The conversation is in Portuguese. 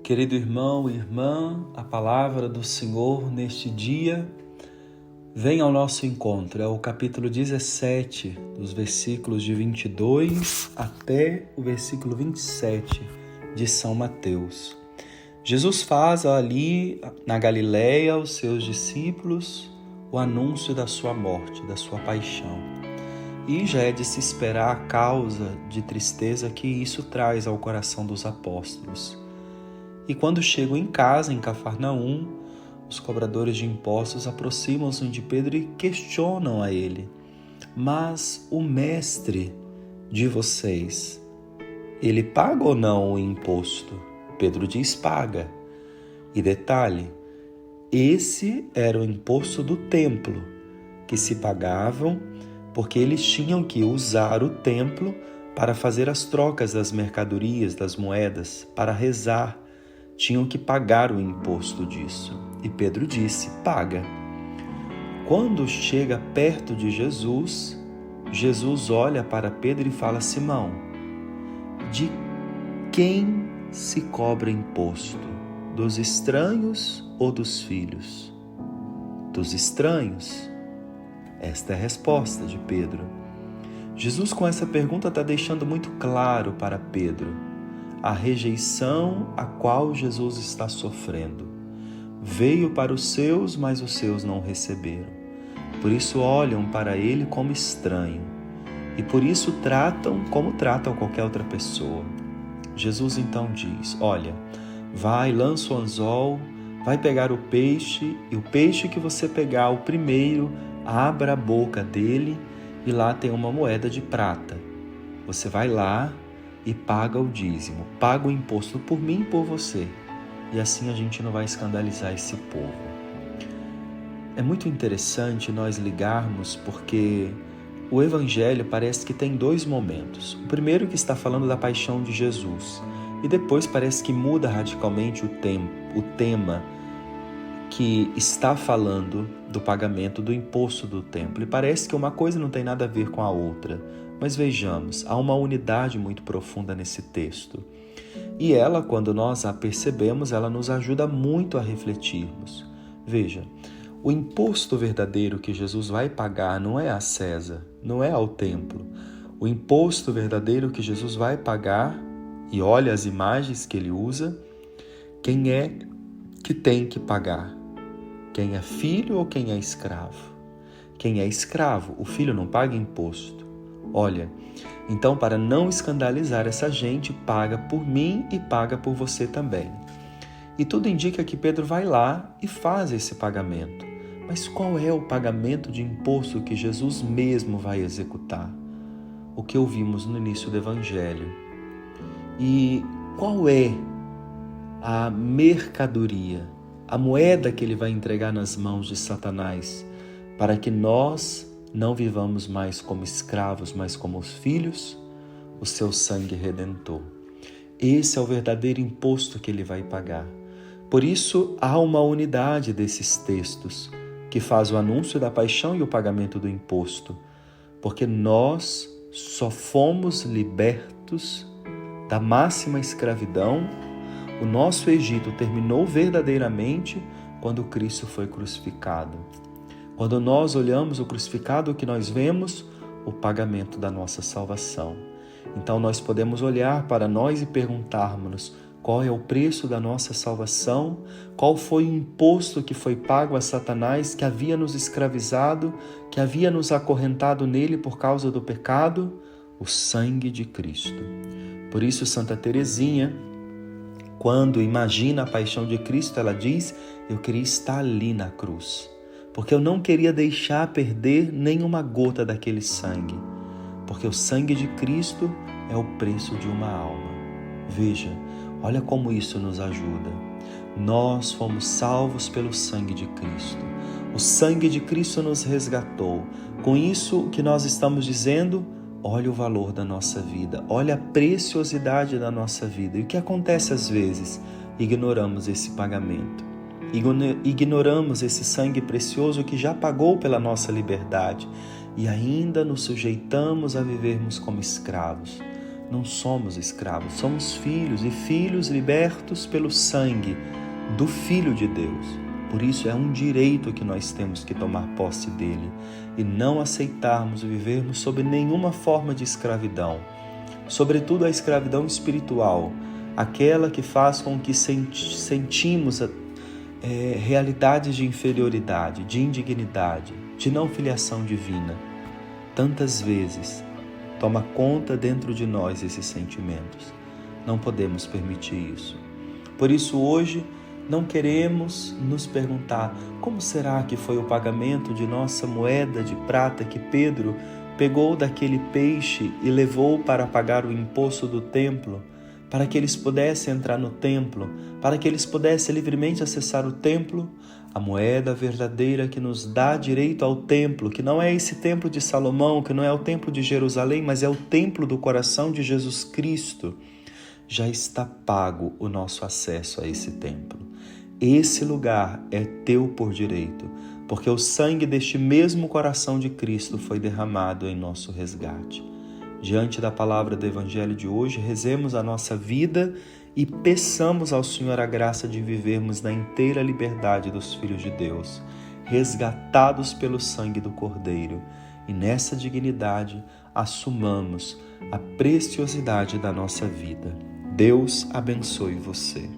Querido irmão e irmã, a palavra do Senhor neste dia vem ao nosso encontro. É o capítulo 17, dos versículos de 22 até o versículo 27 de São Mateus. Jesus faz ali na Galileia aos seus discípulos o anúncio da sua morte, da sua paixão. E já é de se esperar a causa de tristeza que isso traz ao coração dos apóstolos. E quando chegam em casa, em Cafarnaum, os cobradores de impostos aproximam-se de Pedro e questionam a ele: mas o mestre de vocês, ele paga ou não o imposto? Pedro diz: paga. E detalhe, esse era o imposto do templo, que se pagavam porque eles tinham que usar o templo para fazer as trocas das mercadorias, das moedas, para rezar. Tinham que pagar o imposto disso. E Pedro disse: paga. Quando chega perto de Jesus, Jesus olha para Pedro e fala: Simão, de quem se cobra imposto? Dos estranhos ou dos filhos? Dos estranhos. Esta é a resposta de Pedro. Jesus, com essa pergunta, está deixando muito claro para Pedro a rejeição a qual Jesus está sofrendo. Veio para os seus, mas os seus não receberam. Por isso olham para ele como estranho. E por isso tratam como tratam qualquer outra pessoa. Jesus então diz: olha, vai, lança o anzol, vai pegar o peixe, e o peixe que você pegar, o primeiro, abra a boca dele, e lá tem uma moeda de prata. Você vai lá e paga o dízimo, paga o imposto por mim e por você. E assim a gente não vai escandalizar esse povo. É muito interessante nós ligarmos, porque o Evangelho parece que tem dois momentos. O primeiro que está falando da paixão de Jesus, e depois parece que muda radicalmente o tema que está falando do pagamento do imposto do templo. E parece que uma coisa não tem nada a ver com a outra. Mas vejamos, há uma unidade muito profunda nesse texto. E ela, quando nós a percebemos, ela nos ajuda muito a refletirmos. Veja, o imposto verdadeiro que Jesus vai pagar não é a César, não é ao templo. O imposto verdadeiro que Jesus vai pagar, e olha as imagens que ele usa, quem é que tem que pagar? Quem é filho ou quem é escravo? Quem é escravo, o filho não paga imposto. Olha, então para não escandalizar essa gente, paga por mim e paga por você também. E tudo indica que Pedro vai lá e faz esse pagamento. Mas qual é o pagamento de imposto que Jesus mesmo vai executar? O que ouvimos no início do Evangelho. E qual é a mercadoria, a moeda que ele vai entregar nas mãos de Satanás, para que nós não vivamos mais como escravos, mas como os filhos? O seu sangue redentor. Esse é o verdadeiro imposto que ele vai pagar. Por isso, há uma unidade desses textos, que faz o anúncio da paixão e o pagamento do imposto, porque nós só fomos libertos da máxima escravidão. O nosso Egito terminou verdadeiramente quando Cristo foi crucificado. Quando nós olhamos o crucificado, o que nós vemos? O pagamento da nossa salvação. Então nós podemos olhar para nós e perguntarmos-nos: qual é o preço da nossa salvação? Qual foi o imposto que foi pago a Satanás, que havia nos escravizado, que havia nos acorrentado nele por causa do pecado? O sangue de Cristo. Por isso Santa Teresinha, quando imagina a paixão de Cristo, ela diz: eu queria estar ali na cruz, porque eu não queria deixar perder nenhuma gota daquele sangue, porque o sangue de Cristo é o preço de uma alma. Veja, olha como isso nos ajuda. Nós fomos salvos pelo sangue de Cristo. O sangue de Cristo nos resgatou. Com isso, o que nós estamos dizendo? Olha o valor da nossa vida, olha a preciosidade da nossa vida. E o que acontece às vezes? Ignoramos esse pagamento. Ignoramos esse sangue precioso que já pagou pela nossa liberdade e ainda nos sujeitamos a vivermos como escravos. não somos escravos, somos filhos e filhos libertos pelo sangue do Filho de Deus. Por isso é um direito que nós temos que tomar posse dele e não aceitarmos vivermos sob nenhuma forma de escravidão, sobretudo a escravidão espiritual, aquela que faz com que sentimos realidades de inferioridade, de indignidade, de não filiação divina. Tantas vezes toma conta dentro de nós esses sentimentos. Não podemos permitir isso. Por isso hoje não queremos nos perguntar como será que foi o pagamento de nossa moeda de prata que Pedro pegou daquele peixe e levou para pagar o imposto do templo, para que eles pudessem entrar no templo, para que eles pudessem livremente acessar o templo, a moeda verdadeira que nos dá direito ao templo, que não é esse templo de Salomão, que não é o templo de Jerusalém, mas é o templo do coração de Jesus Cristo. Já está pago o nosso acesso a esse templo. Esse lugar é teu por direito, porque o sangue deste mesmo coração de Cristo foi derramado em nosso resgate. Diante da palavra do Evangelho de hoje, rezemos a nossa vida e peçamos ao Senhor a graça de vivermos na inteira liberdade dos filhos de Deus, resgatados pelo sangue do Cordeiro, e nessa dignidade assumamos a preciosidade da nossa vida. Deus abençoe você.